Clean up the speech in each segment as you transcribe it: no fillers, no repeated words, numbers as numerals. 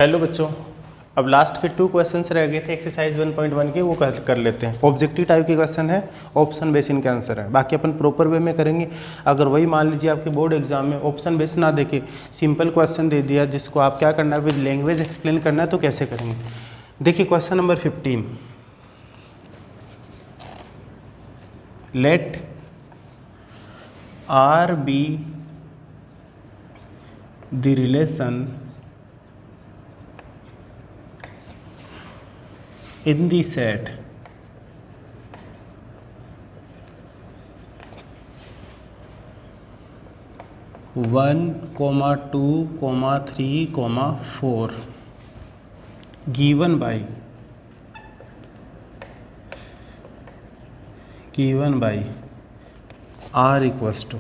Hello बच्चों, अब last के 2 क्वेश्चंस रह गए थे एक्सरसाइज 1.1 के, वो कर लेते हैं। ऑब्जेक्टिव टाइप के क्वेश्चन है, ऑप्शन बेस इनके आंसर है। बाकी अपन प्रॉपर वे में करेंगे। अगर वही मान लीजिए आपके बोर्ड एग्जाम में ऑप्शन बेस ना देके सिंपल क्वेश्चन दे दिया जिसको आप क्या करना है, विद लैंग्वेज एक्सप्लेन करना है, तो कैसे करेंगे। देखिए question number 15, let R be the relation in the set (1, 2, 3, 4) given by r equals to,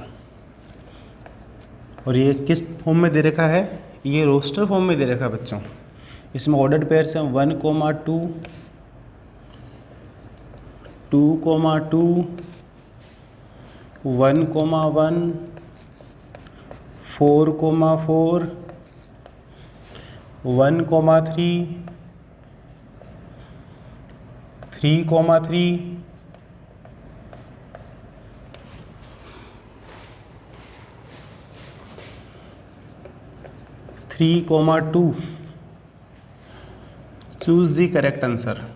और ये किस फॉर्म में दे रखा है, ये रोस्टर फॉर्म में दे रखा है बच्चों। इसमें ऑर्डर्ड पेयर्स हैं 1, 2, 2, 2, 1, 1, 4, 4, 1, 3, 3, 3, 3, 2। Choose the correct answer.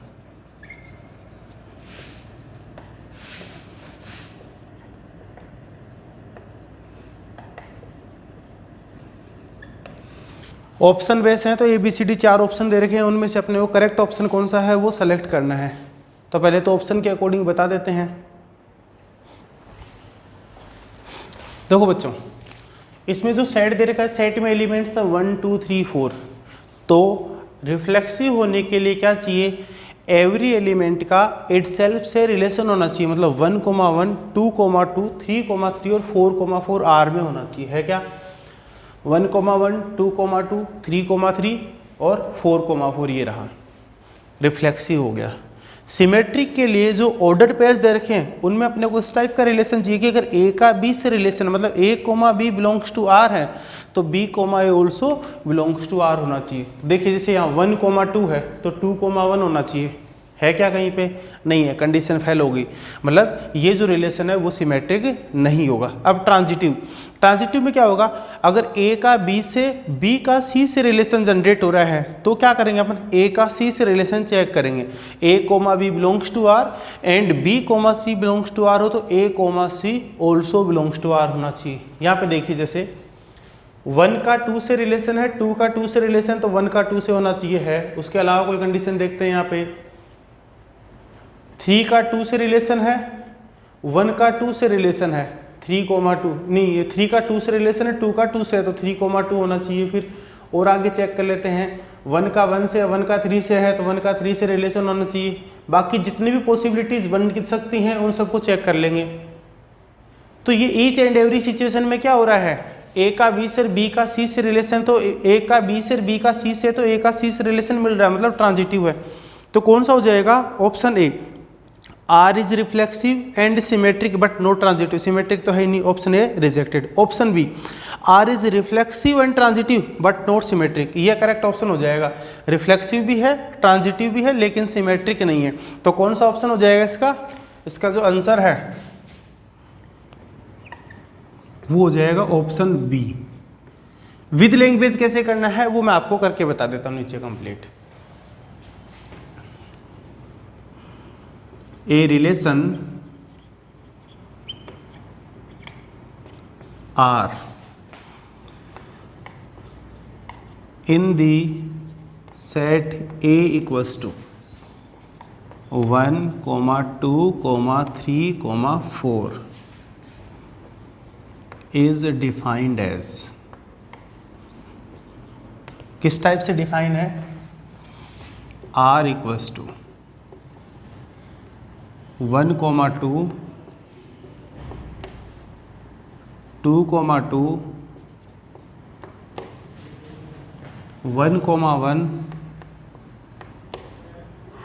Option base हैं तो ABCD 4 ऑप्शन दे रखे हैं, उनमें से अपने को करेक्ट ऑप्शन कौन सा है वो सेलेक्ट करना है। तो पहले तो ऑप्शन के अकॉर्डिंग बता देते हैं। देखो बच्चों, इसमें जो सेट दे रखा है, सेट में एलिमेंट्स है 1, 2, 3, 4। तो रिफ्लेक्सिव होने के लिए क्या चाहिए, एवरी एलिमेंट का इटसेल्फ से रिलेशन होना चाहिए। मतलब 1, 1, 2, 2, 3, 3 और 4, 4 आर में होना चाहिए। है क्या, 1, 1, 2, 2, 3, 3 और 4, 4 ये रहा, रिफ्लेक्सिव हो गया। सिमेट्रिक के लिए जो ऑर्डर पेयर्स दे रखे हैं उनमें अपने को इस टाइप का रिलेशन चाहिए कि अगर ए का बी से रिलेशन, मतलब A comma B belongs to R है तो B comma A also belongs to R होना चाहिए। देखिए जैसे यहाँ 1, 2 है तो 2, 1 होना चाहिए। है क्या, कहीं पे नहीं है, कंडीशन फेल हो गई। मतलब ये जो रिलेशन है वो सिमेट्रिक नहीं होगा। अब ट्रांजिटिव में क्या होगा, अगर ए का बी से, बी का सी से रिलेशन जनरेट हो रहा है तो क्या करेंगे अपन, ए का सी से रिलेशन चेक करेंगे। A comma B belongs to R and B comma C belongs to R हो तो A comma C also belongs to R होना चाहिए। यहाँ पे देखिए जैसे 1 का 2 से रिलेशन है, 2 का 2 से रिलेशन, तो 1 का 2 से होना चाहिए है। उसके अलावा कोई कंडीशन देखते हैं यहाँ पे, 3 का 2 से रिलेशन है, 1 का 2 से रिलेशन है, 3, 2 नहीं, ये 3 का 2 से रिलेशन है, 2 का 2 से है तो 3, 2 होना चाहिए। फिर और आगे चेक कर लेते हैं, 1 का 1 से, 1 का 3 से है तो 1 का 3 से रिलेशन होना चाहिए। बाकी जितनी भी पॉसिबिलिटीज बन सकती हैं उन सबको चेक कर लेंगे। तो ये ईच एंड एवरी सिचुएशन में क्या हो रहा है, ए का बी से, बी का सी से रिलेशन, तो ए का बी से, बी का सी से, तो ए का सी से रिलेशन मिल रहा है, मतलब ट्रांजिटिव है। तो कौन सा हो जाएगा, option A, R is reflexive and symmetric but not transitive. Symmetric तो है ही नहीं, option A rejected. Option B, R is reflexive and transitive but not symmetric, ये करेक्ट ऑप्शन हो जाएगा। रिफ्लेक्सिव भी है, ट्रांजिटिव भी है, लेकिन सिमेट्रिक नहीं है। तो कौन सा ऑप्शन हो जाएगा इसका, इसका जो आंसर है वो हो जाएगा ऑप्शन बी। विद लैंग्वेज कैसे करना है वो मैं आपको करके बता देता हूं नीचे complete. A relation R in the set A equals to 1, 2, 3, 4 is defined as, किस टाइप से डिफाइन है, R equals to 1, 2, 2, 2, 1, 1,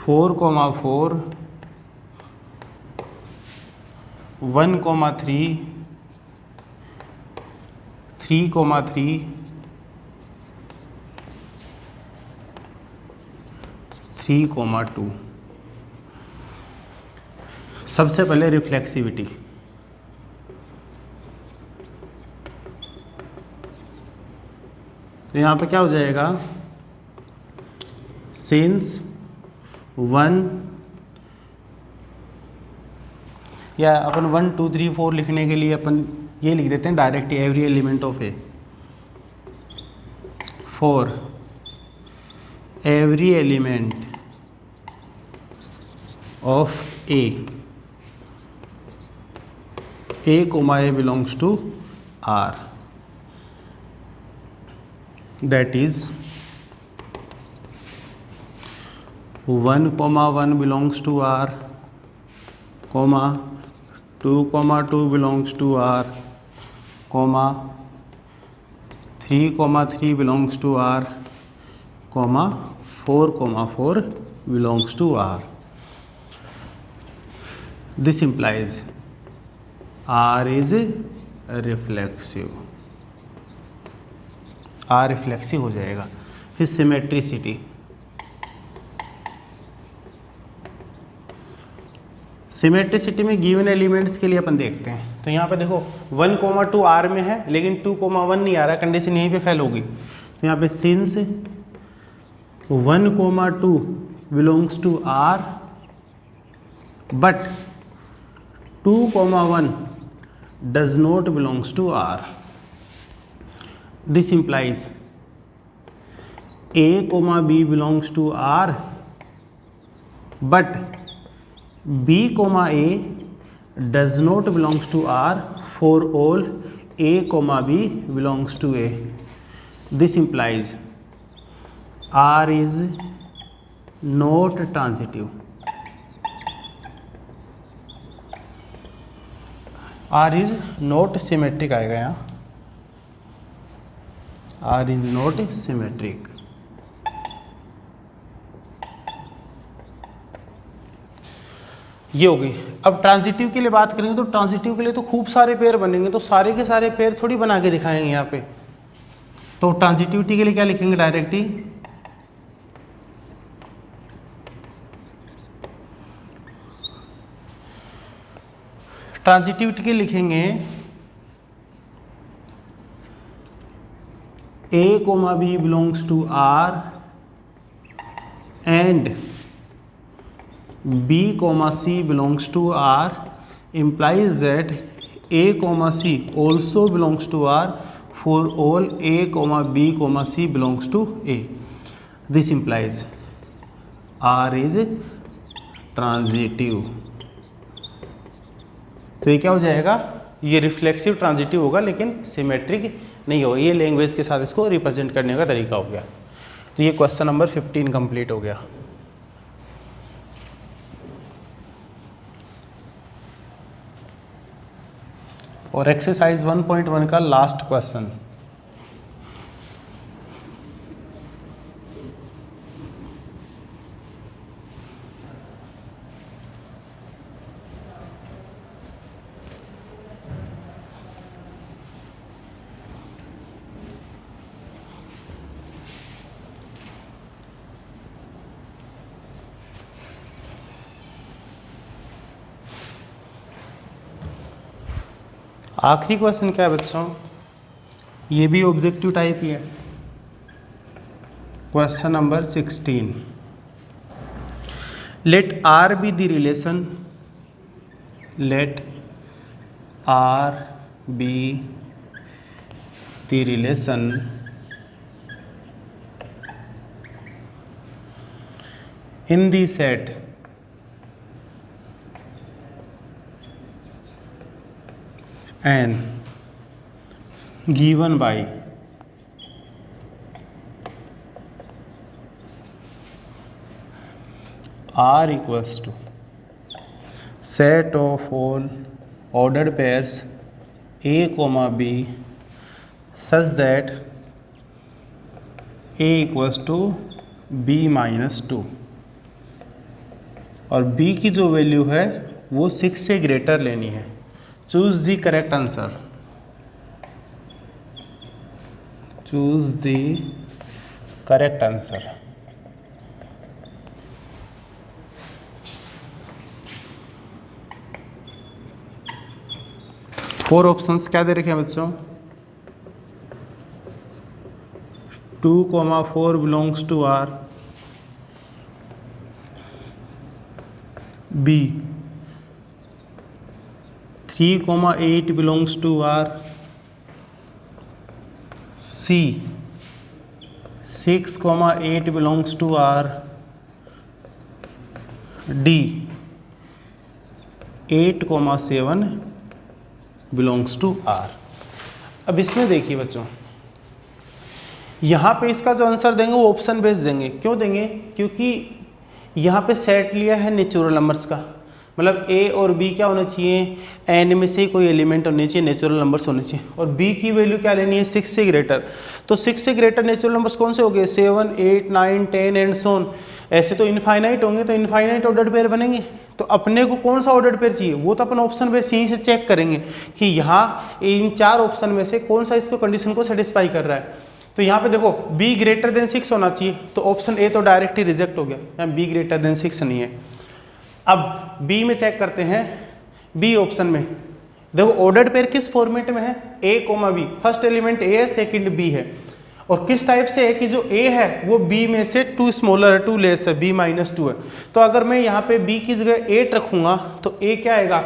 4, 4, 1, 3, 3, 3, 3,2। सबसे पहले रिफ्लेक्सिविटी, तो यहाँ पे क्या हो जाएगा, सिंस 1, या अपन 1 2 3 4 लिखने के लिए अपन ये लिख देते हैं direct, every element of A, for every element of A comma a belongs to R, that is 1, 1 belongs to R, 2, 2 belongs to R, 3, 3 belongs to R, 4, 4 belongs to R. This implies R is reflexive, R reflexive हो जाएगा। फिर symmetricity, symmetricity में given elements के लिए अपन देखते हैं, तो यहाँ पे देखो 1, 2 R में है लेकिन 2, 1 नहीं आ रहा, कंडीशन यहीं पे फेल होगी। तो यहाँ पे since 1, 2 belongs to R but 2, 1 does not belongs to R. This implies A, B belongs to R but B, A does not belongs to R for all A, B belongs to A. This implies R is not transitive. R is not symmetric आएगा यहाँ, R is not symmetric। ये होगी। अब transitive के लिए बात करेंगे तो ट्रांजिटिव के लिए तो खूब सारे पेयर बनेंगे, तो सारे के सारे पेयर थोड़ी बना के दिखाएंगे यहाँ पे। तो ट्रांजिटिविटी के लिए क्या लिखेंगे डायरेक्टली, ट्रांजिटिविटी के लिखेंगे A, B belongs to R and B, C belongs to R implies that A, C also belongs to R for all A, B, C belongs to A. This implies R is transitive। तो ये क्या हो जाएगा, ये reflexive transitive होगा लेकिन symmetric नहीं होगा। ये लैंग्वेज के साथ इसको रिप्रेजेंट करने का तरीका हो गया। तो ये क्वेश्चन नंबर 15 कंप्लीट हो गया। और एक्सरसाइज 1.1 का लास्ट क्वेश्चन, आखिरी क्वेश्चन क्या है बच्चों, ये भी ऑब्जेक्टिव टाइप ही है। Question number 16, let R be the relation, let R be the relation in the set and given by R equals to set of all ordered pairs A comma B such that A equals to B minus 2 और B की जो value है वो 6 से greater लेनी है। Choose the correct answer, choose the correct answer. 4 options क्या दे रखे हैं बच्चों? 2,4 belongs to R, B 3,8 belongs to R, C 6,8 belongs to R, D 8,7 belongs to R. अब इसमें देखिए बच्चों, यहाँ पे इसका जो आंसर देंगे वो ऑप्शन बेस्ड देंगे। क्यों देंगे? क्योंकि यहाँ पे सेट लिया है नेचुरल नंबर्स का, मतलब ए और बी क्या होना चाहिए, एन में से कोई एलिमेंट होने चाहिए, नेचुरल नंबर्स होने चाहिए। और बी की वैल्यू क्या लेनी है? 6 से ग्रेटर। तो 6 से ग्रेटर नेचुरल नंबर्स कौन से हो गए? 7, 8, 9, 10 एंड सो ऑन। ऐसे तो इनफाइनाइट होंगे, तो इनफाइनाइट ऑर्डर्ड पेयर बनेंगे। तो अपने को कौन सा ऑर्डर्ड पेयर चाहिए, वो तो अपन ऑप्शन बेस यहीं से चेक करेंगे कि यहाँ इन 4 ऑप्शन में से कौन सा इसको कंडीशन को सेटिस्फाई कर रहा है। तो यहाँ पे देखो b ग्रेटर देन 6 होना चाहिए, तो ऑप्शन ए तो डायरेक्ट ही रिजेक्ट हो गया, यहाँ b ग्रेटर देन 6 नहीं है। अब b में चेक करते हैं, b ऑप्शन में देखो ऑर्डर्ड पेयर किस फॉर्मेट में है, a, b, first element a है, सेकंड b है। और किस टाइप से है कि जो a है वो b में से 2 स्मॉलर है, 2 लेस है, b-2 है। तो अगर मैं यहाँ पे b की जगह 8 रखूंगा तो a क्या आएगा?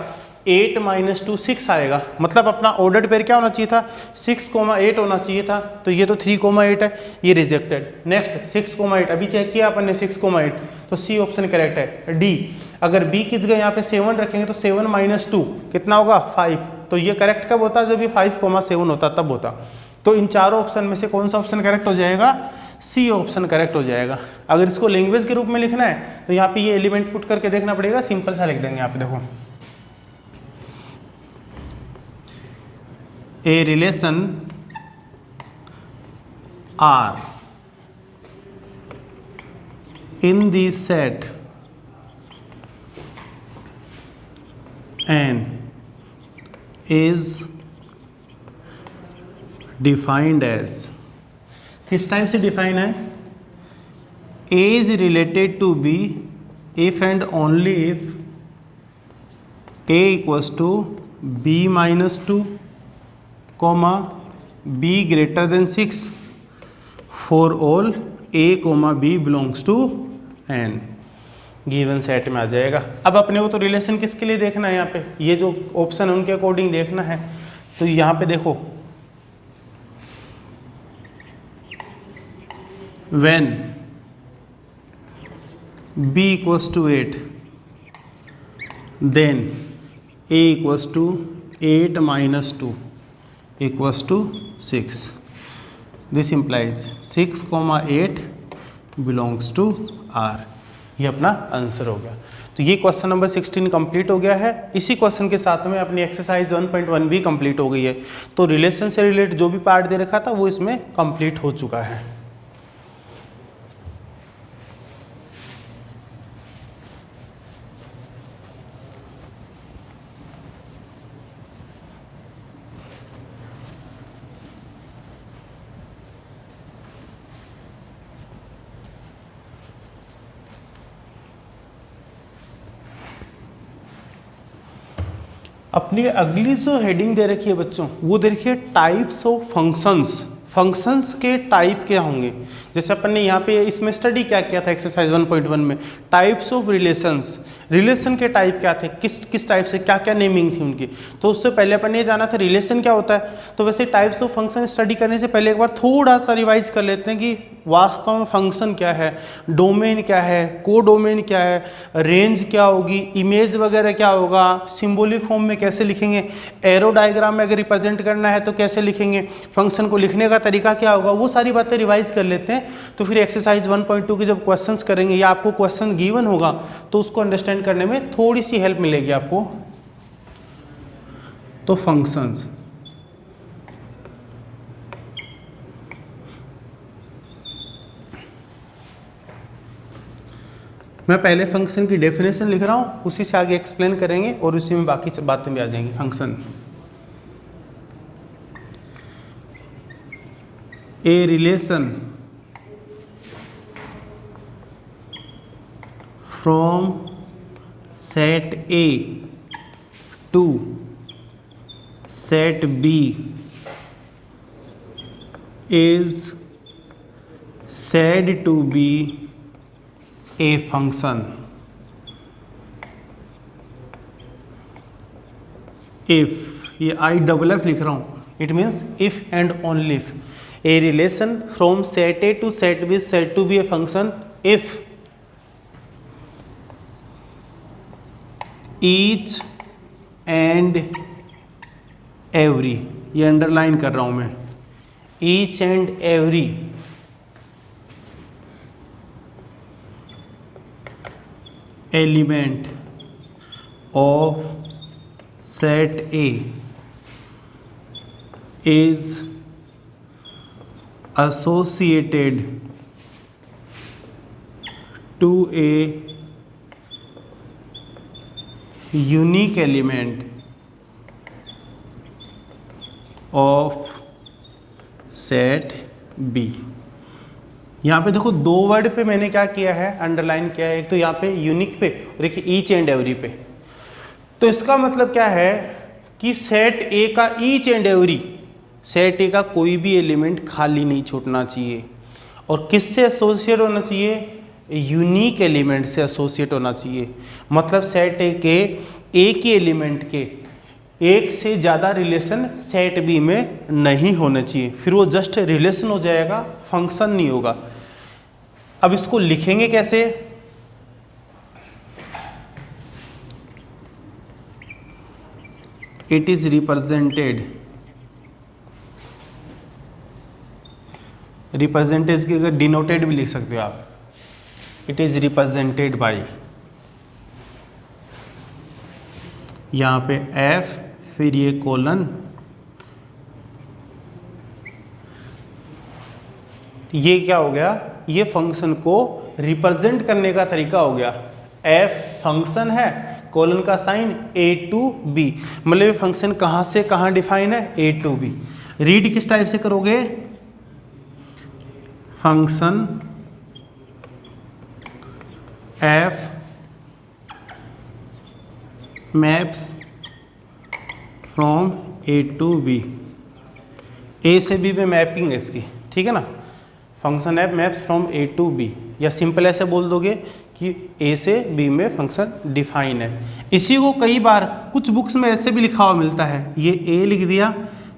8-2 6 आएगा। मतलब अपना ऑर्डर्ड पेयर क्या होना चाहिए था? 6,8 होना चाहिए था। तो ये तो 3,8 है, ये रिजेक्टेड। नेक्स्ट 6,8, अभी चेक किया अपन ने 6,8, तो सी ऑप्शन करेक्ट है। डी, अगर बी की जगह यहाँ पे 7 रखेंगे तो 7-2 कितना होगा? 5। तो ये करेक्ट कब होता? जब ये 5,7 होता तब होता। तो इन चारों ऑप्शन में से कौन सा ऑप्शन करेक्ट हो जाएगा? सी ऑप्शन करेक्ट हो जाएगा। अगर इसको लैंग्वेज के रूप में लिखना है तो यहाँ पे ये एलिमेंट पुट करके देखना पड़ेगा, सिंपल सा लिख देंगे यहाँ पे देखो, a relation R in the set N is defined as, किस टाइप से डिफाइन है? A is related to B if and only if A equals to B-2, b greater than 6 for all a, b belongs to n। Given set में आ जाएगा। अब अपने को तो relation किसके लिए देखना है? यहाँ पे ये जो ऑप्शन है उनके अकॉर्डिंग देखना है। तो यहाँ पे देखो, when b equals to 8 then a equals to 8-2 equals to 6. This implies 6,8 belongs to R। ये अपना आंसर हो गया। तो ये क्वेश्चन नंबर 16 कंप्लीट हो गया है। इसी क्वेश्चन के साथ में अपनी एक्सरसाइज 1.1 भी कंप्लीट हो गई है। तो रिलेशन से रिलेटेड जो भी पार्ट दे रखा था वो इसमें कंप्लीट हो चुका है। अपनी अगली जो हेडिंग दे रखी है बच्चों, वो दे रखी है टाइप्स ऑफ फंक्शंस। फंक्शंस के टाइप क्या होंगे? जैसे अपन ने यहाँ पे इसमें स्टडी क्या किया था एक्सरसाइज 1.1 में, टाइप्स ऑफ रिलेशंस। रिलेशन के टाइप क्या थे, किस टाइप से क्या क्या नेमिंग थी उनकी। तो उससे पहले अपन ये जाना था रिलेशन क्या होता है। तो वैसे टाइप्स ऑफ फंक्शन स्टडी करने से पहले एक बार थोड़ा सा रिवाइज कर लेते हैं कि वास्तव में फंक्शन क्या है, डोमेन क्या है, को डोमेन क्या है, रेंज क्या होगी, इमेज वगैरह क्या होगा, सिंबॉलिक फॉर्म में कैसे लिखेंगे, एरो डायग्राम में अगर रिप्रेजेंट करना है तो कैसे लिखेंगे, फंक्शन को लिखने का तरीका क्या होगा, वो सारी बातें रिवाइज कर लेते हैं। तो फिर एक्सरसाइज 1.2 के जब क्वेश्चंस करेंगे या आपको क्वेश्चन गिवन होगा तो उसको अंडरस्टैंड करने में थोड़ी सी हेल्प मिलेगी आपको। तो फंक्शंस, मैं पहले फंक्शन की डेफिनेशन लिख रहा हूँ, उसी से आगे एक्सप्लेन करेंगे और उसी में बाकी बातें भी आ जाएंगी। Function, a relation from set A to set B is said to be a function if, ये आई डबल एफ लिख रहा हूँ, it means if and only if a relation from set A to set B said to B a function if each and every, ये underline कर रहा हूँ मैं, each and every element of set A is associated to a unique element of set B. यहाँ पे देखो दो word पे मैंने क्या किया है, अंडरलाइन किया है, एक तो यहाँ पे यूनिक पे और एक ईच एंड एवरी पे। तो इसका मतलब क्या है कि सेट ए का each and every, set A का कोई भी एलिमेंट खाली नहीं छूटना चाहिए। और किससे एसोसिएट होना चाहिए? यूनिक एलिमेंट से एसोसिएट होना चाहिए। मतलब सेट ए के एक ही एलिमेंट के एक से ज़्यादा रिलेशन सेट बी में नहीं होने चाहिए, फिर वो जस्ट रिलेशन हो जाएगा, फंक्शन नहीं होगा। अब इसको लिखेंगे कैसे? इट इज रिप्रेजेंटेड, रिप्रेजेंटेज की अगर डिनोटेड भी लिख सकते हो आप, इट इज रिप्रेजेंटेड बाय, यहाँ पे एफ फिर ये कोलन, ये क्या हो गया? ये फंक्शन को रिप्रेजेंट करने का तरीका हो गया। एफ फंक्शन है, कोलन का साइन ए टू बी, मतलब ये फंक्शन कहाँ से कहाँ डिफाइन है? A to B. रीड किस टाइप से करोगे? Function F maps from A to B, A से बी में मैपिंग है इसकी, ठीक है ना। Function F maps from A to B, या सिंपल ऐसे बोल दोगे कि ए से बी में फंक्शन डिफाइन है। इसी को कई बार कुछ बुक्स में ऐसे भी लिखा हुआ मिलता है, ये ए लिख दिया,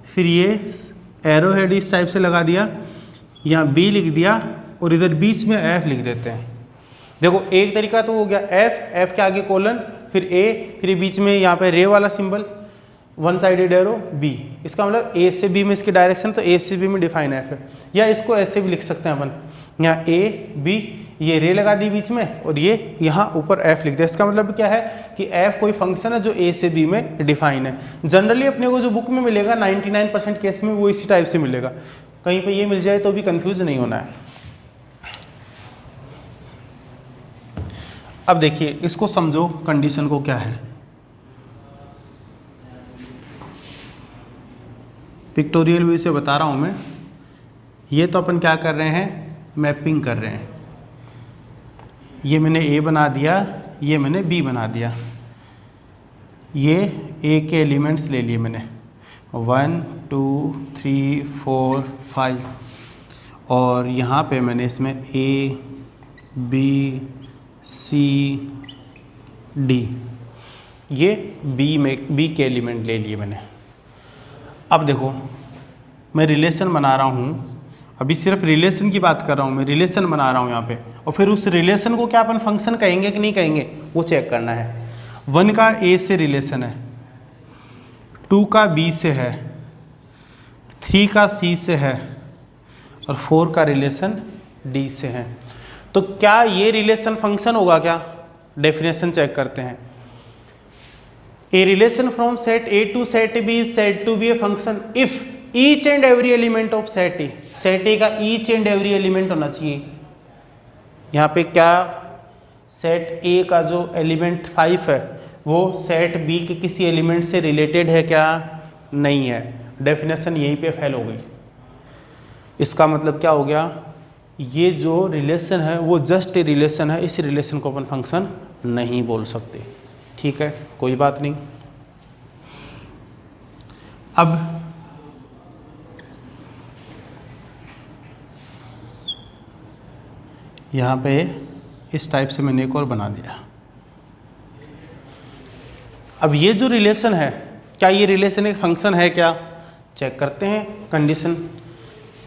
फिर ये एरो हेड इस टाइप से लगा दिया, यहाँ बी लिख दिया और इधर बीच में एफ लिख देते हैं। देखो एक तरीका तो हो गया एफ, एफ के आगे कोलन, फिर ए, फिर बीच में यहाँ पे रे वाला symbol, one sided arrow B. इसका मतलब ए से बी में इसकी डायरेक्शन, तो ए से बी में डिफाइन एफ है। या इसको ऐसे भी लिख सकते हैं अपन, यहाँ ए बी, ये रे लगा दी बीच में और ये यहाँ ऊपर एफ लिख दिया। इसका मतलब क्या है कि एफ कोई फंक्शन है जो ए से बी में डिफाइन है। जनरली अपने को जो बुक में मिलेगा 99% केस में वो इसी टाइप से मिलेगा, कहीं पे ये मिल जाए तो भी कंफ्यूज नहीं होना है। अब देखिए इसको समझो, कंडीशन को क्या है। पिक्टोरियल व्यू से बता रहा हूँ मैं। ये तो अपन क्या कर रहे हैं? मैपिंग कर रहे हैं। ये मैंने ए बना दिया, ये मैंने बी बना दिया। ये ए के एलिमेंट्स ले लिए मैंने 1 2 3 4 5, और यहाँ पे मैंने इसमें ए बी सी डी, ये बी के एलिमेंट ले लिए मैंने। अब देखो मैं रिलेशन बना रहा हूँ, अभी सिर्फ रिलेशन की बात कर रहा हूँ मैं, रिलेशन बना रहा हूँ यहाँ पे, और फिर उस रिलेशन को क्या अपन फंक्शन कहेंगे कि नहीं कहेंगे वो चेक करना है। 1 का ए से रिलेशन है, 2 का बी से है, 3 का सी से है, और 4 का रिलेशन डी से है। तो क्या ये रिलेशन फंक्शन होगा क्या? डेफिनेशन चेक करते हैं। A relation from set A to set B is said to B a function if each and every element of set A, set A का ईच एंड एवरी एलिमेंट होना चाहिए। यहाँ पे क्या सेट ए का जो एलिमेंट 5 है वो सेट बी के किसी एलिमेंट से रिलेटेड है क्या? नहीं है। डेफिनेशन यहीं पे फेल हो गई। इसका मतलब क्या हो गया? ये जो रिलेशन है वो जस्ट ए रिलेशन है, इस रिलेशन को अपन फंक्शन नहीं बोल सकते। ठीक है, कोई बात नहीं। अब यहाँ पे इस टाइप से मैंने एक और बना दिया। अब ये जो रिलेशन है, क्या ये रिलेशन एक फंक्शन है क्या? चेक करते हैं कंडीशन।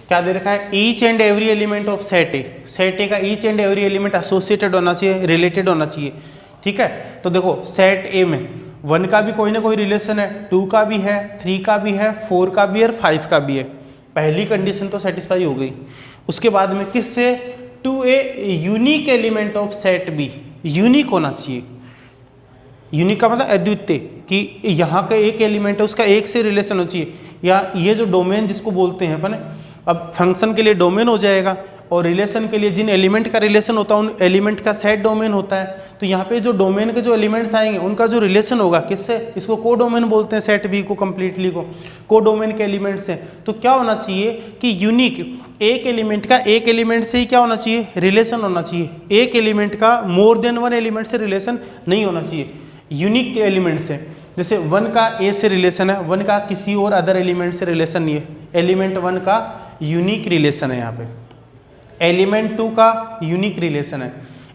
क्या दे रखा है? Each and every element of set A का each and every element associated होना चाहिए, रिलेटेड होना चाहिए। ठीक है, तो देखो सेट ए में 1 का भी कोई ना कोई रिलेशन है, 2 का भी है, 3 का भी है, 4 का भी है और 5 का भी है। पहली कंडीशन तो सेटिस्फाई हो गई। उसके बाद में किससे? To a unique element of set B, unique होना चाहिए। यूनिक का मतलब अद्वितीय, कि यहाँ का एक एलिमेंट है उसका एक से रिलेशन हो चाहिए, या ये जो डोमेन जिसको बोलते हैं अपन, अब फंक्शन के लिए डोमेन हो जाएगा और रिलेशन के लिए जिन एलिमेंट का रिलेशन होता है उन एलिमेंट का सेट डोमेन होता है। तो यहाँ पे जो डोमेन के जो एलिमेंट्स आएंगे उनका जो रिलेशन होगा किससे? इसको को डोमेन बोलते हैं, सेट बी को, कंप्लीटली को डोमेन के एलिमेंट्स हैं। तो क्या होना चाहिए कि यूनिक, एक एलिमेंट का एक एलिमेंट से ही क्या होना चाहिए? रिलेशन होना चाहिए। एक एलिमेंट का मोर देन 1 एलिमेंट से रिलेशन नहीं होना चाहिए, यूनिक एलिमेंट से। जैसे 1 का ए से रिलेशन है, 1 का किसी और अदर एलिमेंट से रिलेशन नहीं है। एलिमेंट 1 का यूनिक रिलेशन है यहाँ पे, एलिमेंट 2 का यूनिक रिलेशन है,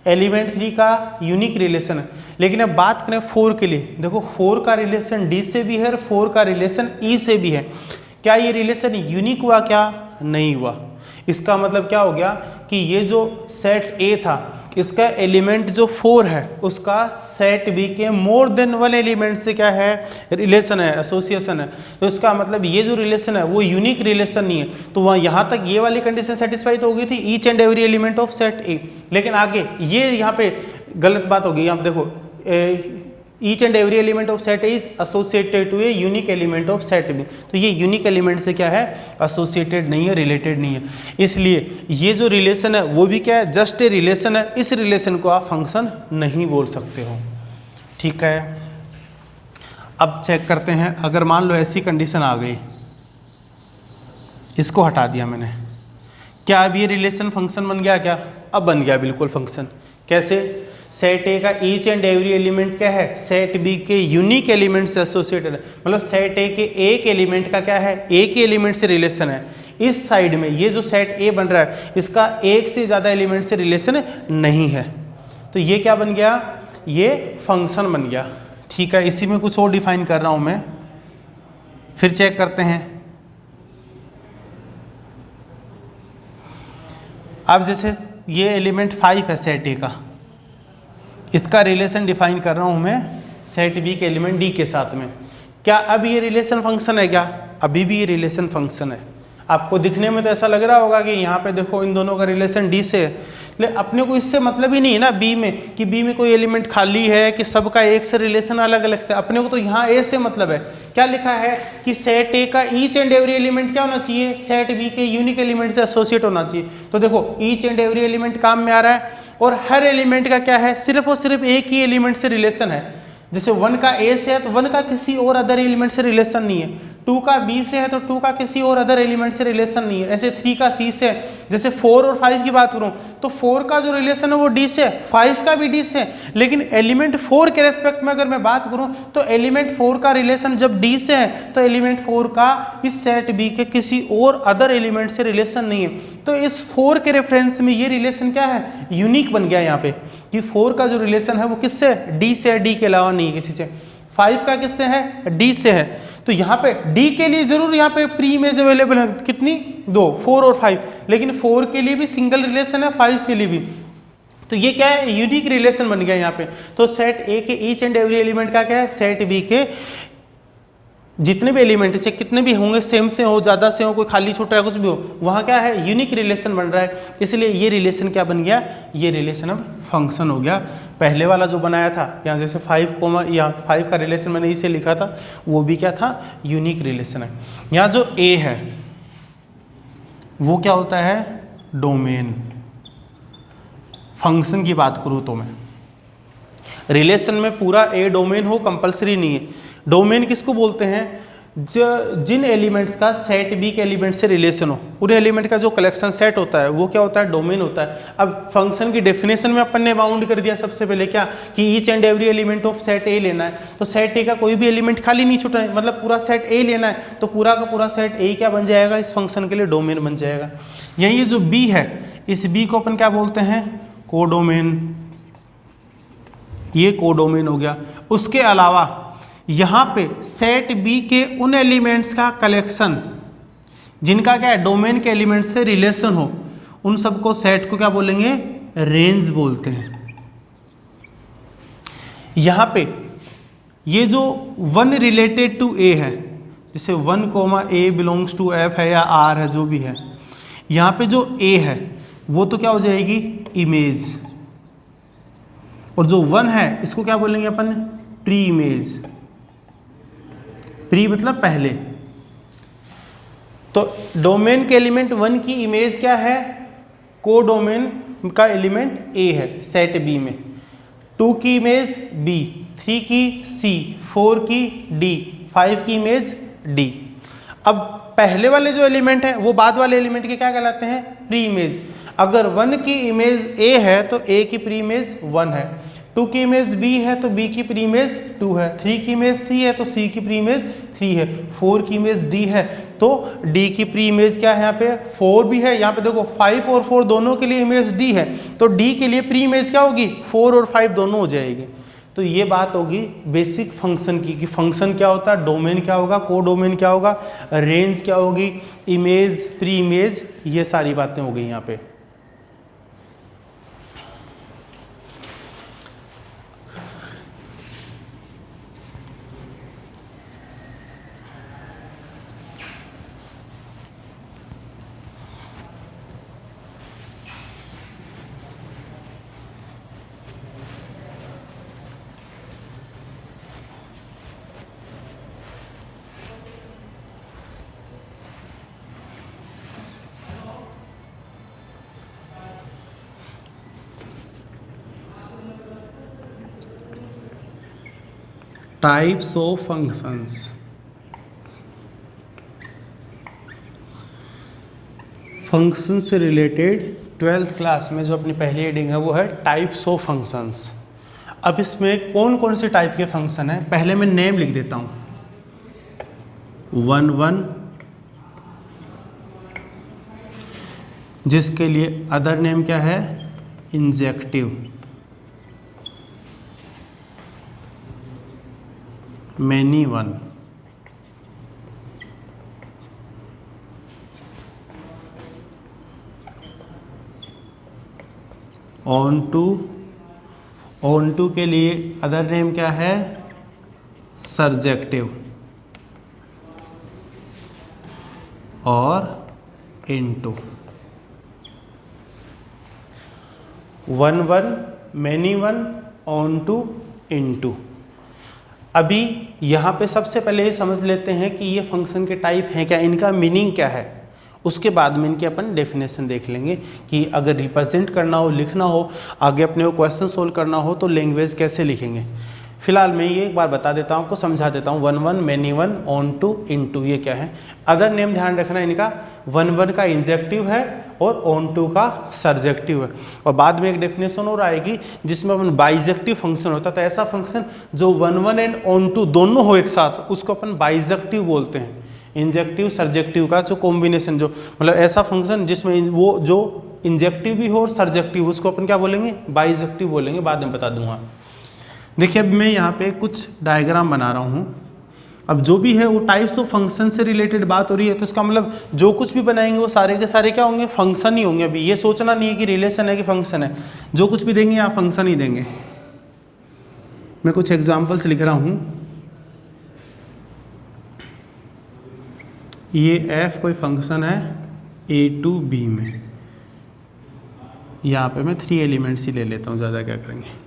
एलिमेंट 3 का यूनिक रिलेशन है। लेकिन अब बात करें 4 के लिए, देखो 4 का रिलेशन डी से भी है और 4 का रिलेशन ई से भी है। क्या ये रिलेशन यूनिक हुआ? क्या नहीं हुआ। इसका मतलब क्या हो गया कि ये जो सेट ए था इसका एलिमेंट जो 4 है उसका सेट बी के मोर देन 1 एलिमेंट से क्या है? रिलेशन है, एसोसिएशन है। तो इसका मतलब ये जो रिलेशन है वो यूनिक रिलेशन नहीं है। तो वहाँ यहाँ तक ये वाली कंडीशन सेटिस्फाई तो हो गई थी, each and every element of set ए। लेकिन आगे ये यहाँ पे गलत बात हो गई। यहाँ देखो each and every element of set A is associated to a unique element of set B. तो ये यूनिक एलिमेंट से क्या है? एसोसिएटेड नहीं है, रिलेटेड नहीं है। इसलिए ये जो रिलेशन है वो भी क्या है? जस्ट ए रिलेशन है। इस रिलेशन को आप फंक्शन नहीं बोल सकते हो। ठीक है, अब चेक करते हैं। अगर मान लो ऐसी कंडीशन आ गई, इसको हटा दिया मैंने, क्या अब ये रिलेशन फंक्शन बन गया? क्या अब बन गया बिल्कुल फंक्शन। कैसे? सेट ए का ईच एंड एवरी एलिमेंट क्या है? सेट बी के यूनिक एलिमेंट से एसोसिएटेड है। मतलब सेट ए के एक एलिमेंट का क्या है? एक ही एलिमेंट से रिलेशन है। इस साइड में ये जो सेट ए बन रहा है इसका एक से ज़्यादा एलिमेंट से रिलेशन नहीं है। तो ये क्या बन गया? ये फंक्शन बन गया। ठीक है, इसी में कुछ और डिफाइन कर रहा हूँ मैं, फिर चेक करते हैं। अब जैसे ये एलिमेंट 5 है सेट ए का, इसका रिलेशन डिफाइन कर रहा हूँ मैं सेट बी के एलिमेंट डी के साथ में। क्या अब ये रिलेशन फंक्शन है? क्या अभी भी ये रिलेशन फंक्शन है। आपको दिखने में तो ऐसा लग रहा होगा कि यहाँ पे देखो इन दोनों का रिलेशन डी से है, लेकिन अपने को इससे मतलब ही नहीं है ना बी में, कि बी में कोई एलिमेंट खाली है कि सबका एक से रिलेशन अलग अलग से। अपने को तो यहाँ ए से मतलब है। क्या लिखा है कि सेट ए का ईच एंड एवरी एलिमेंट क्या होना चाहिए? सेट बी के यूनिक एलिमेंट से एसोसिएट होना चाहिए। तो देखो ईच एंड एवरी एलिमेंट काम में आ रहा है और हर एलिमेंट का क्या है? सिर्फ और सिर्फ एक ही एलिमेंट से रिलेशन है। जैसे 1 का ए से है तो 1 का किसी और अदर एलिमेंट से रिलेशन नहीं है। 2 का बी से है तो 2 का किसी और अदर एलिमेंट से रिलेशन नहीं है। ऐसे 3 का सी से है। जैसे 4 और 5 की बात करूं तो 4 का जो रिलेशन है वो डी से है, 5 का भी डी से है। लेकिन एलिमेंट 4 के रेस्पेक्ट में अगर मैं बात करूं तो एलिमेंट 4 का रिलेशन जब डी से है तो एलिमेंट 4 का इस सेट बी के किसी और अदर एलिमेंट से रिलेशन नहीं है। तो इस 4 के रेफरेंस में ये रिलेशन क्या है? यूनिक बन गया यहाँ पे, कि 4 का जो रिलेशन है वो किससे? डी से है, डी के अलावा नहीं किसी से। 5 का किससे है? डी से है। तो यहाँ पे डी के लिए जरूर यहाँ पे प्री इमेज अवेलेबल है, कितनी? 2, 4 और 5। लेकिन 4 के लिए भी सिंगल रिलेशन है, 5 के लिए भी। तो ये क्या है? यूनिक रिलेशन बन गया यहाँ पे। तो सेट ए के ईच एंड एवरी एलिमेंट का क्या है? सेट बी के जितने भी एलिमेंट से कितने भी होंगे, सेम से हो, ज़्यादा से हो, कोई खाली छूट रहा है, कुछ भी हो, वहाँ क्या है? यूनिक रिलेशन बन रहा है। इसलिए ये रिलेशन क्या बन गया? ये रिलेशन अब फंक्शन हो गया। पहले वाला जो बनाया था यहाँ जैसे 5 यहाँ 5 का रिलेशन मैंने इसे लिखा था, वो भी क्या था? यूनिक रिलेशन है। यहाँ जो ए है वो क्या होता है? डोमेन। फंक्शन की बात करूँ तो मैं रिलेशन में पूरा ए डोमेन हो कंपलसरी नहीं है। डोमेन किसको बोलते हैं? जिन एलिमेंट्स का सेट बी के एलिमेंट से रिलेशन हो, उन एलिमेंट का जो कलेक्शन सेट होता है वो क्या होता है, डोमेन होता है। अब फंक्शन की डेफिनेशन में अपन ने बाउंड कर दिया सबसे पहले क्या, कि each and every element of set ए लेना है, तो सेट ए का कोई भी एलिमेंट खाली नहीं छूटा है, मतलब पूरा सेट ए लेना है, तो पूरा का पूरा सेट ए क्या बन जाएगा, इस फंक्शन के लिए डोमेन बन जाएगा। यही ये जो बी है, इस बी को अपन क्या बोलते हैं, कोडोमेन, ये कोडोमेन हो गया। उसके अलावा यहाँ पे सेट बी के उन एलिमेंट्स का कलेक्शन जिनका क्या है, डोमेन के एलिमेंट से रिलेशन हो, उन सबको सेट को क्या बोलेंगे, रेंज बोलते हैं। यहाँ पे ये जो वन रिलेटेड टू ए है, जैसे 1 comma A belongs to F है या आर है, जो भी है, यहाँ पे जो ए है वो तो क्या हो जाएगी, इमेज, और जो 1 है इसको क्या बोलेंगे अपन, प्री इमेज। प्री मतलब पहले। तो डोमेन के एलिमेंट 1 की इमेज क्या है, कोडोमेन का एलिमेंट ए है सेट बी में, 2 की इमेज बी, 3 की सी, 4 की डी, 5 की इमेज डी। अब पहले वाले जो एलिमेंट है वो बाद वाले एलिमेंट के क्या कहलाते हैं, प्री इमेज। अगर 1 की इमेज ए है तो ए की प्री इमेज 1 है, 2 की इमेज बी है तो बी की प्री इमेज 2 है, 3 की इमेज सी है तो सी की प्री इमेज 3 है, 4 की इमेज डी है तो डी की प्री इमेज क्या है, यहाँ पे 4 भी है। यहाँ पे देखो 5 और 4 दोनों के लिए इमेज डी है, तो डी के लिए प्री इमेज क्या होगी, 4 और 5 दोनों हो जाएगी। तो ये बात होगी बेसिक फंक्शन की, कि फंक्शन क्या होता है, डोमेन क्या होगा, कोडोमेन क्या होगा, रेंज क्या होगी, इमेज, प्री इमेज, ये सारी बातें हो गई यहाँ पे। Types of functions. फंक्शन से रिलेटेड 12th क्लास में जो अपनी पहली हेडिंग है वो है टाइप्स ऑफ फंक्शंस। अब इसमें कौन कौन से टाइप के फंक्शन हैं, पहले मैं नेम लिख देता हूँ। 1 1, जिसके लिए अदर नेम क्या है, injective. Many 1, onto, onto के लिए अदर नेम क्या है, सर्जेक्टिव, और into. 1 1, many 1, onto, into. अभी यहाँ पे सबसे पहले ये समझ लेते हैं कि ये फंक्शन के टाइप हैं क्या, इनका मीनिंग क्या है, उसके बाद में इनके अपन डेफिनेशन देख लेंगे कि अगर रिप्रेजेंट करना हो, लिखना हो, आगे अपने को क्वेश्चन सोल्व करना हो तो लैंग्वेज कैसे लिखेंगे। फिलहाल मैं ये एक बार बता देता हूँ, आपको समझा देता हूँ। 1 1, मैनी 1, ऑन टू, इनटू, ये क्या है। अदर नेम ध्यान रखना इनका, 1 1 का इंजेक्टिव है और ऑन टू का सर्जेक्टिव है। और बाद में एक डेफिनेशन और आएगी जिसमें अपन बाइजेक्टिव फंक्शन होता है, तो ऐसा फंक्शन जो 1 1 एंड ऑन टू दोनों हो एक साथ, उसको अपन बाइजेक्टिव बोलते हैं। इंजेक्टिव सर्जेक्टिव का जो कॉम्बिनेशन, जो मतलब ऐसा फंक्शन जिसमें वो जो इंजेक्टिव भी हो और सर्जेक्टिव, उसको अपन क्या बोलेंगे, बाइजेक्टिव बोलेंगे, बाद में बता दूंगा। देखिए अब मैं यहाँ पे कुछ डायग्राम बना रहा हूँ। अब जो भी है वो टाइप्स ऑफ फंक्शन से रिलेटेड बात हो रही है, तो इसका मतलब जो कुछ भी बनाएंगे वो सारे के सारे क्या होंगे, फंक्शन ही होंगे। अभी ये सोचना नहीं है कि रिलेशन है कि फंक्शन है, जो कुछ भी देंगे आप फंक्शन ही देंगे। मैं कुछ एग्जांपल्स लिख रहा हूँ। ये f कोई फंक्शन है a टू b में, यहाँ पे मैं 3 एलिमेंट्स ही ले लेता हूँ, ज़्यादा क्या करेंगे।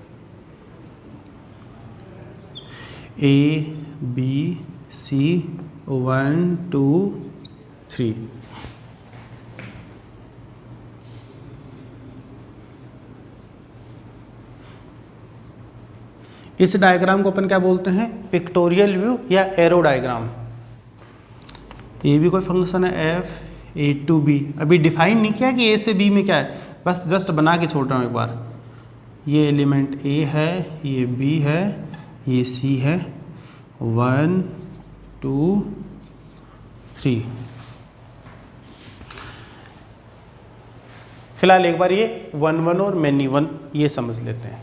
a b c 1 2 3। इस डायग्राम को अपन क्या बोलते हैं, पिक्टोरियल व्यू या एरो डायग्राम। ये भी कोई फंक्शन है एफ ए टू बी। अभी डिफाइन नहीं किया कि ए से बी में क्या है, बस जस्ट बना के छोड़ रहा हूँ एक बार। ये एलिमेंट ए है, ये बी है, ये सी है, 1 2 3। फिलहाल एक बार ये 1 1 और मैनी 1 ये समझ लेते हैं।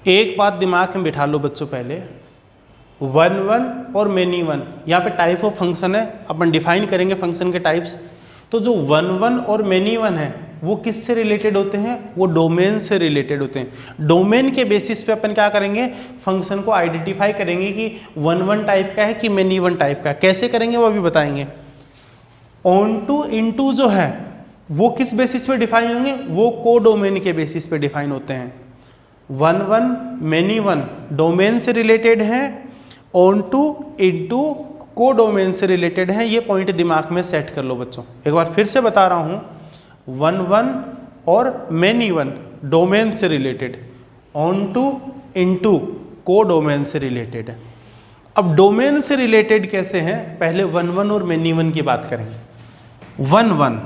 एक बात दिमाग में बिठा लो बच्चों, पहले 1 1 और मैनी 1 यहाँ पे टाइप ऑफ फंक्शन है, अपन डिफाइन करेंगे फंक्शन के टाइप्स। तो जो 1 1 और मैनी 1 है वो किससे रिलेटेड होते हैं, वो डोमेन से रिलेटेड होते हैं। डोमेन के बेसिस पे अपन क्या करेंगे, फंक्शन को आइडेंटिफाई करेंगे कि 1 1 टाइप का है कि मैनी 1 टाइप का है। कैसे करेंगे वो अभी बताएंगे। ऑन टू इनटू जो है वो किस बेसिस पे डिफाइन होंगे, वो को डोमेन के बेसिस पे डिफाइन होते हैं। 1 1 मैनी 1 डोमेन से रिलेटेड है, ऑन टू इनटू को डोमेन से रिलेटेड है। ये पॉइंट दिमाग में सेट कर लो बच्चों। एक बार फिर से बता रहा हूँ, 1 1 और मैनी 1 डोमेन से रिलेटेड, ऑन टू इनटू को डोमेन से रिलेटेड है। अब डोमेन से रिलेटेड कैसे हैं, पहले 1 1 और मैनी 1 की बात करेंगे। 1 1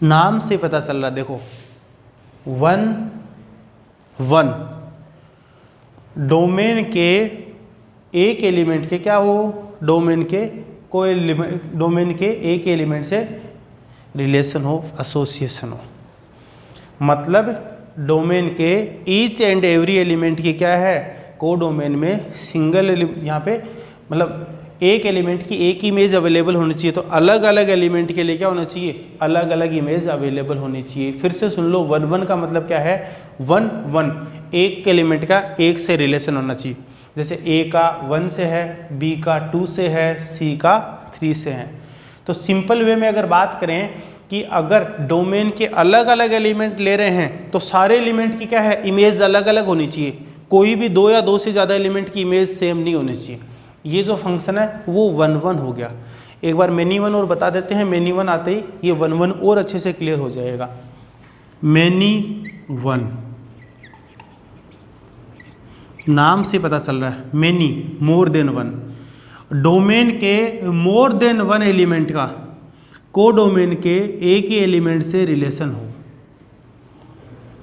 नाम से पता चल रहा, देखो 1 1 डोमेन के एक एलिमेंट के क्या हो, डोमेन के कोई डोमेन के एक एलिमेंट से रिलेशन हो, एसोसिएशन हो। मतलब डोमेन के ईच एंड एवरी एलिमेंट की क्या है, को डोमेन में सिंगल यहाँ पे मतलब एक एलिमेंट की एक इमेज अवेलेबल होनी चाहिए। तो अलग अलग एलिमेंट के लिए क्या होना चाहिए, अलग अलग इमेज अवेलेबल होनी चाहिए। फिर से सुन लो, 1 1 का मतलब क्या है, 1 1 एक एलिमेंट का एक से रिलेशन होना चाहिए। जैसे ए का 1 से है, बी का 2 से है, सी का 3 से है। तो सिंपल वे में अगर बात करें कि अगर डोमेन के अलग अलग एलिमेंट ले रहे हैं तो सारे एलिमेंट की क्या है, इमेज अलग अलग होनी चाहिए। कोई भी 2 या 2 से ज़्यादा एलिमेंट की इमेज सेम नहीं होनी चाहिए। ये जो फंक्शन है वो 1 1 हो गया। एक बार मैनी 1 और बता देते हैं, मैनी 1 आते ही ये 1 1 और अच्छे से क्लियर हो जाएगा। मैनी 1 नाम से पता चल रहा है, मैनी मोर देन 1 डोमेन के मोर देन 1 एलिमेंट का को डोमेन के एक ही एलिमेंट से रिलेशन हो,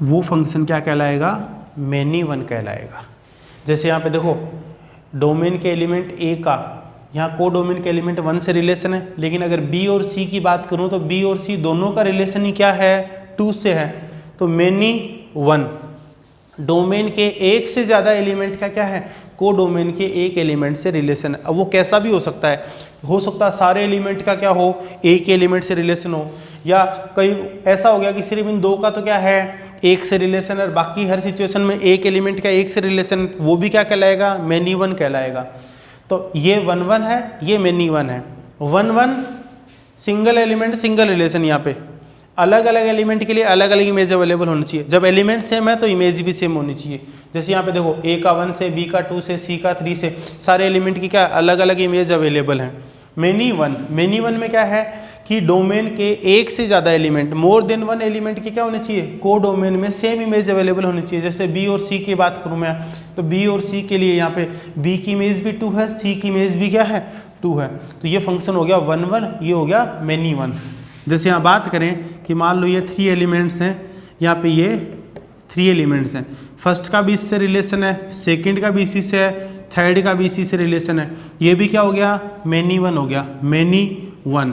वो फंक्शन क्या कहलाएगा, मैनी 1 कहलाएगा। जैसे यहाँ पे देखो, डोमेन के एलिमेंट ए का यहाँ को डोमेन के एलिमेंट 1 से रिलेशन है, लेकिन अगर बी और सी की बात करूँ तो बी और सी दोनों का रिलेशन ही क्या है, 2 से है। तो मैनी 1 डोमेन के एक से ज़्यादा एलिमेंट का क्या है, को डोमेन के एक एलिमेंट से रिलेशन है। अब वो कैसा भी हो सकता है सारे एलिमेंट का क्या हो, एक एलिमेंट से रिलेशन हो, या कई ऐसा हो गया कि सिर्फ इन 2 का तो क्या है, एक से रिलेशन है, बाकी हर सिचुएशन में एक एलिमेंट का एक से रिलेशन, वो भी क्या कहलाएगा, मैनी 1 कहलाएगा। तो ये 1 1 है, ये मैनी 1 है। 1 1 सिंगल एलिमेंट सिंगल रिलेशन, यहाँ पे अलग अलग एलिमेंट के लिए अलग अलग इमेज अवेलेबल होनी चाहिए। जब एलिमेंट सेम है तो इमेज भी सेम होनी चाहिए। जैसे यहाँ पे देखो, ए का 1 से, बी का 2 से, सी का 3 से, सारे एलिमेंट की क्या अलग अलग इमेज अवेलेबल हैं। मैनी 1 में क्या है कि डोमेन के एक से ज़्यादा एलिमेंट, मोर देन 1 एलिमेंट की क्या होनी चाहिए, को डोमेन में सेम इमेज अवेलेबल होनी चाहिए। जैसे बी और सी की बात करूँ मैं, तो बी और सी के लिए यहाँ पे बी की इमेज भी 2 है, सी की इमेज भी क्या है, 2 है। तो ये फंक्शन हो गया 1 1, ये हो गया मैनी 1। जैसे यहाँ बात करें कि मान लो ये 3 एलिमेंट्स हैं, यहाँ पे ये 3 एलिमेंट्स हैं, फर्स्ट का भी इससे रिलेशन है, सेकंड का भी इसी से है, थर्ड का भी इसी से रिलेशन है, ये भी क्या हो गया, मैनी 1 हो गया, मैनी 1।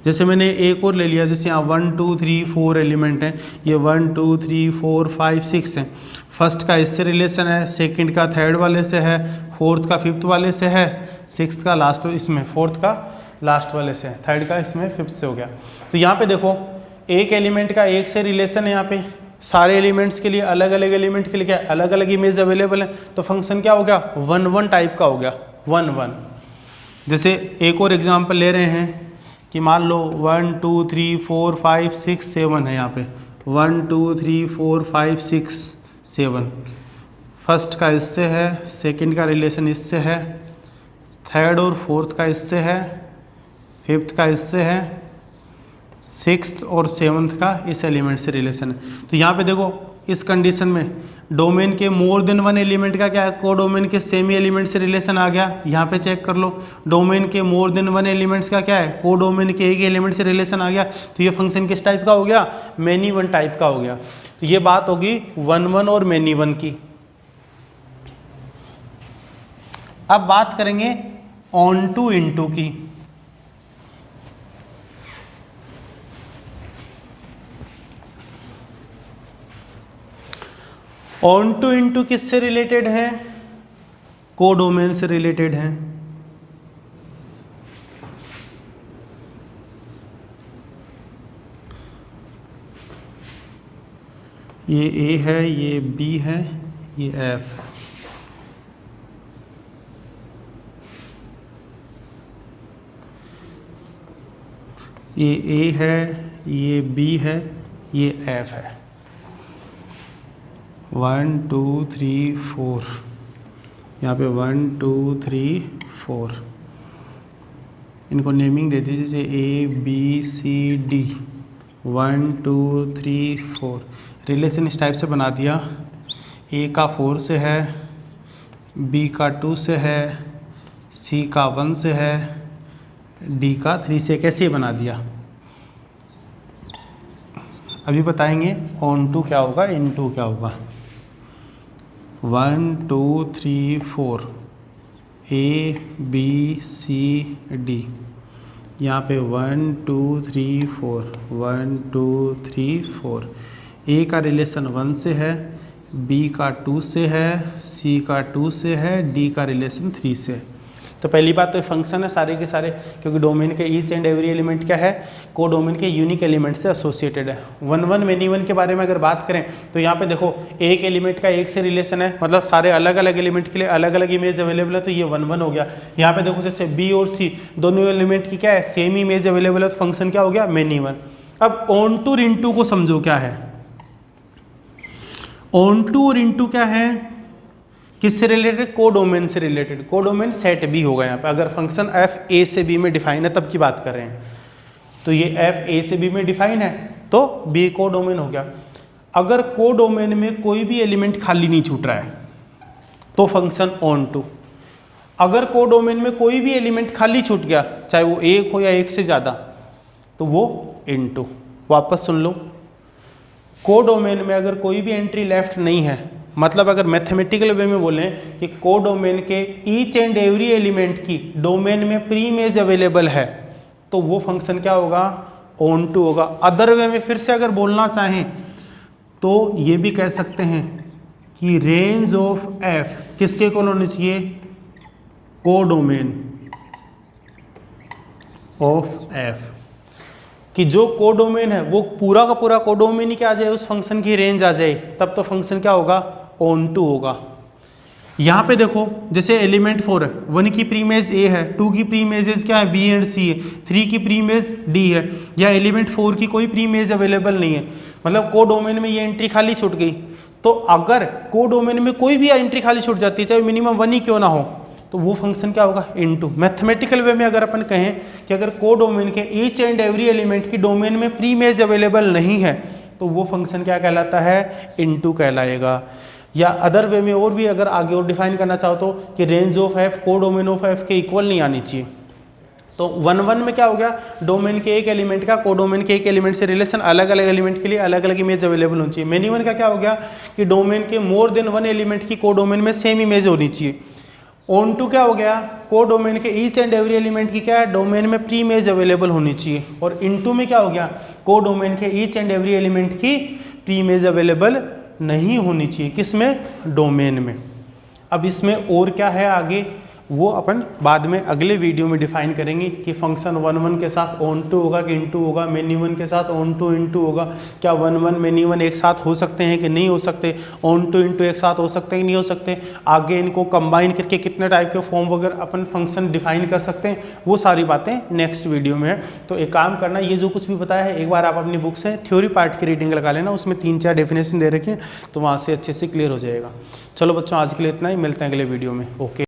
जैसे मैंने एक और ले लिया, जैसे यहाँ 1 2 3 4 एलिमेंट हैं, ये 1 2 3 4 5 6 हैं। फर्स्ट का इससे रिलेशन है, सेकंड का थर्ड वाले से है, फोर्थ का फिफ्थ वाले से है, सिक्स्थ का लास्ट, इसमें फोर्थ का लास्ट वाले से है, थर्ड का इसमें फिफ्थ से हो गया। तो यहाँ पे देखो, एक एलिमेंट का एक से रिलेशन है, यहाँ पे सारे एलिमेंट्स के लिए अलग अलग एलिमेंट के लिए क्या अलग अलग इमेज अवेलेबल है। तो फंक्शन क्या हो गया, 1 1 टाइप का हो गया, 1 1। जैसे एक और एग्जांपल ले रहे हैं कि मान लो 1 2 3 4 5 6 7 है, यहाँ पे 1 2 3 4 5 6 7, फर्स्ट का इससे है, सेकंड का रिलेशन इससे है, थर्ड और फोर्थ का इससे है, फिफ्थ का इससे है, सिक्स्थ और सेवन्थ का इस एलिमेंट से रिलेशन है। तो यहाँ पे देखो इस कंडीशन में डोमेन के मोर देन वन एलिमेंट का क्या है, को डोमेन के सेमी एलिमेंट से रिलेशन आ गया। यहाँ पे चेक कर लो, डोमेन के मोर देन वन एलिमेंट्स का क्या है, को डोमेन के एक एलिमेंट से रिलेशन आ गया। तो ये फंक्शन किस टाइप का हो गया, मैनी वन टाइप का हो गया। तो ये बात होगी वन वन और मैनी वन की। अब बात करेंगे ऑन टू इनटू की। ऑन टू इनटू किससे रिलेटेड है, कोडोमेन से रिलेटेड है। ये ए है, ये बी है, ये एफ है। ये ए है, ये बी है, ये एफ है। 1 2 3 4, यहाँ पे 1 2 3 4, इनको नेमिंग दे दीजिए जैसे A B C D. 1 2 3 4 relation इस टाइप से बना दिया, ए का 4 से है, बी का 2 से है, सी का 1 से है, डी का 3 से, कैसे बना दिया। अभी बताएंगे ऑन टू क्या होगा, इन टू क्या होगा। 1 2 3 4 ए बी सी डी, यहाँ पे 1 2 3 4 1 2 3 4, ए का रिलेशन 1 से है, बी का 2 से है, सी का 2 से है, डी का रिलेशन 3 से है। तो पहली बात तो फंक्शन है सारे के सारे, क्योंकि डोमेन के ईच एंड एवरी एलिमेंट क्या है, को डोमेन के यूनिक एलिमेंट से एसोसिएटेड है। वन वन मैनी वन के बारे में अगर बात करें तो यहाँ पे देखो एक एलिमेंट का एक से रिलेशन है, मतलब सारे अलग अलग एलिमेंट के लिए अलग अलग इमेज अवेलेबल है, तो ये वन वन हो गया। यहाँ पे देखो जैसे बी और सी दोनों एलिमेंट की क्या है, सेम इमेज अवेलेबल है, तो फंक्शन क्या हो गया, मैनी वन। अब ऑन टू और इनटू को समझो क्या है। ऑन टू और इनटू क्या है, किससे रिलेटेड, को डोमेन से रिलेटेड। को डोमेन सेट बी होगा यहाँ पे, अगर फंक्शन एफ ए से बी में डिफाइन है तब की बात कर रहे हैं, तो ये एफ ए से बी में डिफाइन है तो बी को डोमेन हो गया। अगर को डोमेन में कोई भी एलिमेंट खाली नहीं छूट रहा है तो फंक्शन ऑन टू। अगर को डोमेन में कोई भी एलिमेंट खाली छूट गया, चाहे वो एक हो या एक से ज़्यादा, तो वो इन टू। वापस सुन लो, को डोमेन में अगर कोई भी एंट्री लेफ्ट नहीं है, मतलब अगर मैथमेटिकल वे में बोलें कि को डोमेन के ईच एंड एवरी एलिमेंट की डोमेन में प्री इमेज अवेलेबल है, तो वो फंक्शन क्या होगा, ऑन टू होगा। अदर वे में फिर से अगर बोलना चाहें तो ये भी कह सकते हैं कि रेंज ऑफ एफ किसके इक्वल होनी चाहिए, को डोमेन ऑफ एफ, कि जो को डोमेन है वो पूरा का पूरा को डोमेन ही क्या आ जाए, उस फंक्शन की रेंज आ जाए, तब तो फंक्शन क्या होगा, ऑन टू होगा। यहाँ पे देखो जैसे एलिमेंट 4 है, 1 की प्री इमेज ए है, 2 की प्री इमेजेस क्या है, बी एंड सी है, 3 की प्री इमेज डी है, या एलिमेंट 4 की कोई प्री इमेज अवेलेबल नहीं है, मतलब को डोमेन में ये एंट्री खाली छूट गई। तो अगर को डोमेन में कोई भी एंट्री खाली छूट जाती है, चाहे मिनिमम 1 ही क्यों ना हो, तो वो फंक्शन क्या होगा, इनटू। मैथमेटिकल वे में अगर अपन कहें कि अगर को डोमेन के ईच एंड एवरी एलिमेंट की डोमेन में प्री इमेज अवेलेबल नहीं है, तो वो फंक्शन क्या कहलाता है, इनटू कहलाएगा। या अदर वे में और भी अगर आगे और डिफाइन करना चाहो तो कि रेंज ऑफ एफ को डोमेन ऑफ एफ के इक्वल नहीं आनी चाहिए। तो वन वन में क्या हो गया, डोमेन के एक एलिमेंट का को डोमेन के एक एलिमेंट से रिलेशन अलग अलग एलिमेंट के लिए अलग अलग इमेज अवेलेबल होनी चाहिए। मैनी वन का क्या हो गया कि डोमेन के मोर देन वन एलिमेंट की को डोमेन में सेम इमेज होनी चाहिए। ऑन टू क्या हो गया, को डोमेन के ईच एंड एवरी एलिमेंट की क्या है, डोमेन में प्री इमेज अवेलेबल होनी चाहिए। और इनटू में क्या हो गया, को डोमेन के ईच एंड एवरी एलिमेंट की प्री इमेज अवेलेबल नहीं होनी चाहिए, किसमें, डोमेन में। अब इसमें और क्या है आगे, वो अपन बाद में अगले वीडियो में डिफाइन करेंगे कि फंक्शन 1 1 के साथ ऑन टू होगा कि इनटू होगा, मेनी वन के साथ ऑन टू इनटू होगा, क्या 1 1 मेनी वन एक साथ हो सकते हैं कि नहीं हो सकते, ऑन टू इनटू एक साथ हो सकते हैं कि नहीं हो सकते, आगे इनको कंबाइन करके कितने टाइप के फॉर्म वगैरह अपन फंक्शन डिफाइन कर सकते हैं, वो सारी बातें नेक्स्ट वीडियो में है। तो एक काम करना, ये जो कुछ भी बताया है एक बार आप अपनी बुक से थ्योरी पार्ट की रीडिंग लगा लेना, उसमें 3 4 डेफिनेशन दे रखे हैं तो वहाँ से अच्छे से क्लियर हो जाएगा। चलो बच्चों आज के लिए इतना ही, मिलते हैं अगले वीडियो में। ओके।